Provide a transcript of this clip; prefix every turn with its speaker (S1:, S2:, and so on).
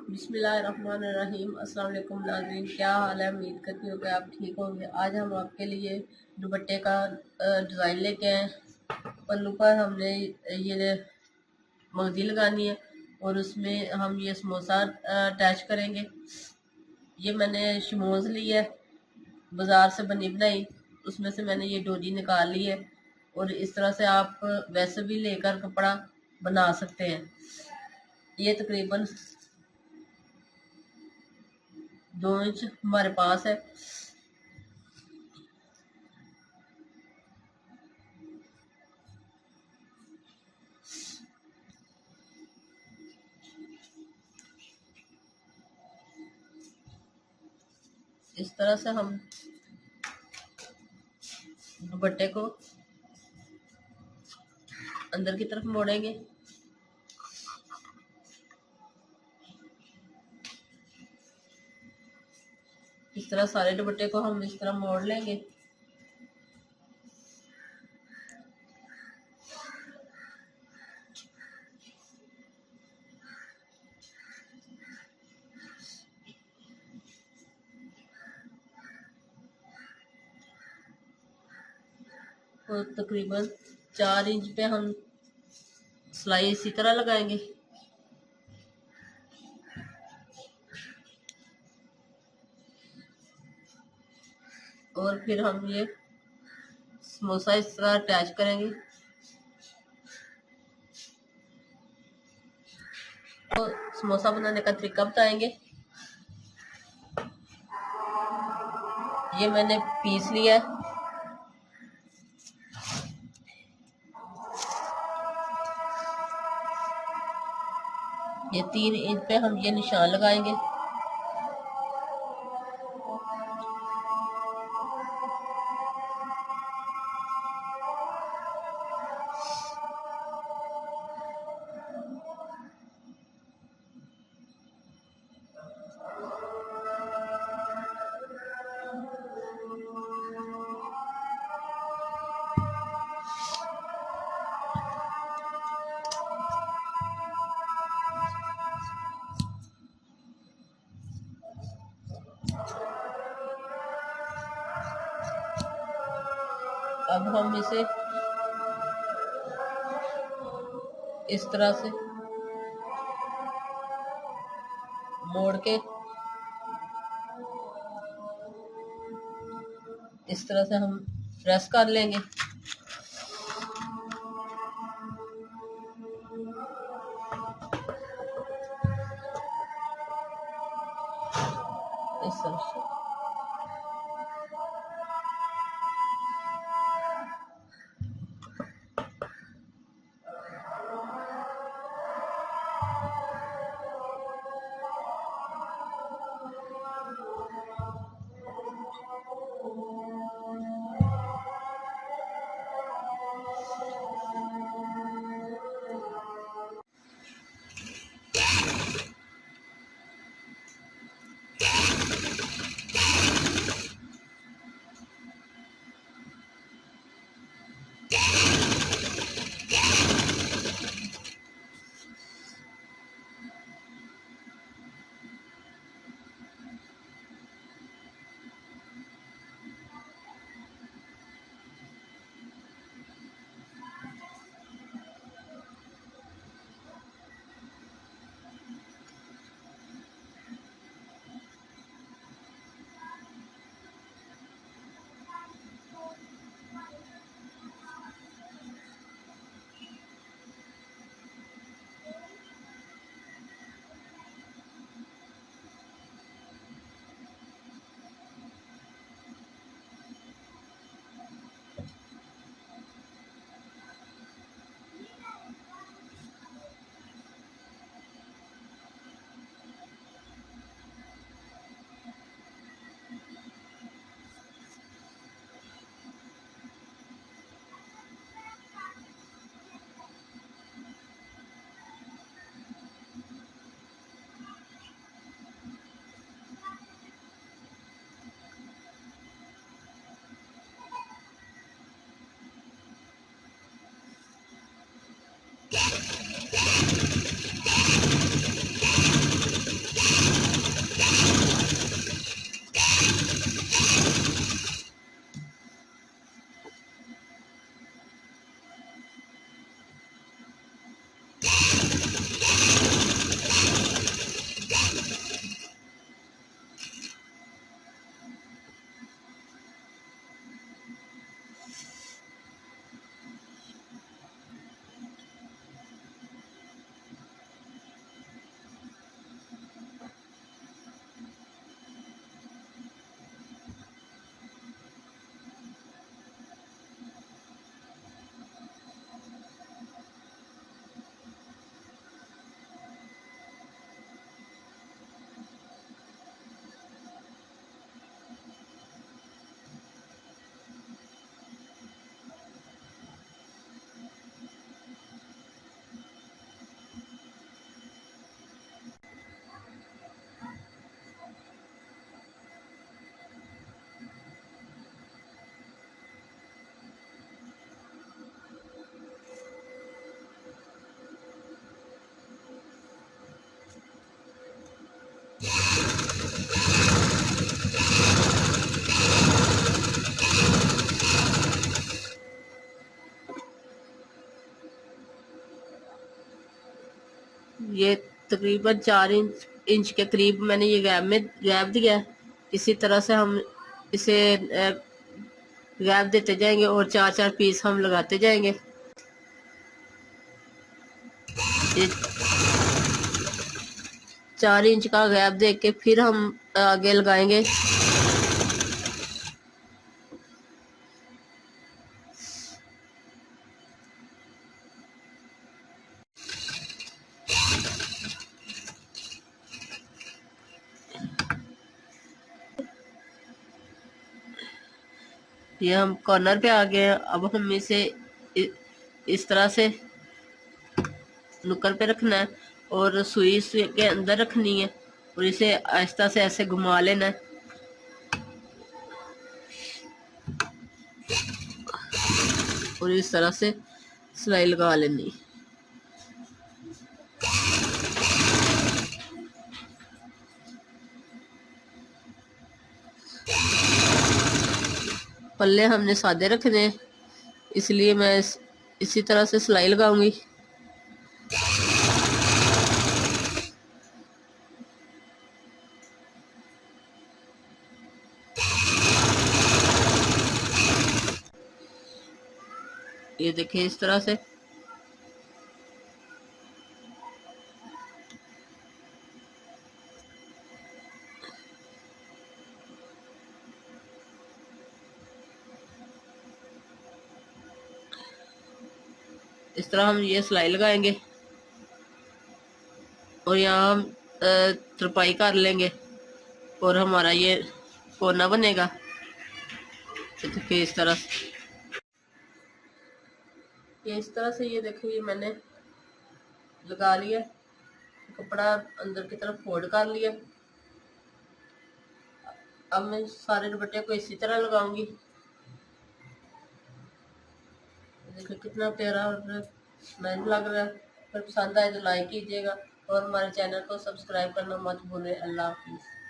S1: बिस्मिल्लाहिर्रहमानिर्रहीम। अस्सलाम वालेकुम नाज़रीन, क्या हाल है? उम्मीद करती हूँ कि आप ठीक होंगे। आज हम आपके लिए दुपट्टे का डिज़ाइन लेके आए। पल्लू पर हमने ये मोती लगानी है और उसमें हम ये समोसा अटैच करेंगे। ये मैंने शिमोज ली है बाज़ार से बनी बनाई, उसमें से मैंने ये डोरी निकाल ली है और इस तरह से आप वैसे भी लेकर कपड़ा बना सकते हैं। ये तकरीबन 2 इंच हमारे पास है। इस तरह से हम दुपट्टे को अंदर की तरफ मोड़ेंगे। इस तरह सारे दुपट्टे को हम इस तरह मोड़ लेंगे। तो तकरीबन 4 इंच पे हम सिलाई इसी तरह लगाएंगे। और फिर हम ये समोसा इस तरह अटैच करेंगे। तो समोसा बनाने का तरीका बताएंगे। ये मैंने पीस लिया है। ये 3 इंच पे हम ये निशान लगाएंगे। अब हम इसे इस तरह से मोड़ के इस तरह से हम प्रेस कर लेंगे। इस तरह से ये तकरीबन 4 इंच के करीब मैंने ये गैप दिया है। इसी तरह से हम इसे गैप देते जाएंगे और 4-4 पीस हम लगाते जाएंगे। ये 4 इंच का गैप दे के फिर हम आगे लगाएंगे। ये हम कॉर्नर पे आ गए हैं। अब हम इसे इस तरह से नुक्कड़ पे रखना है और सुई के अंदर रखनी है और इसे आहिस्ता से ऐसे घुमा लेना है और इस तरह से सिलाई लगा लेनी। पल्ले हमने सादे रखने हैं, इसलिए मैं इसी तरह से सिलाई लगाऊंगी। ये देखिए इस तरह से। इस तरह हम ये सिलाई लगाएंगे और यहाँ हम तरपाई कर लेंगे और हमारा ये कोना बनेगा। तो देखिए इस तरह से, ये इस तरह से, ये देखिए मैंने लगा लिया, कपड़ा अंदर की तरफ फोल्ड कर लिया। अब मैं सारे दुपट्टे को इसी तरह लगाऊंगी। देखो कितना प्यारा और स्मेल लग रहा है। अगर पसंद आए तो लाइक कीजिएगा और हमारे चैनल को सब्सक्राइब करना मत भूलें। अल्लाह हाफिज़।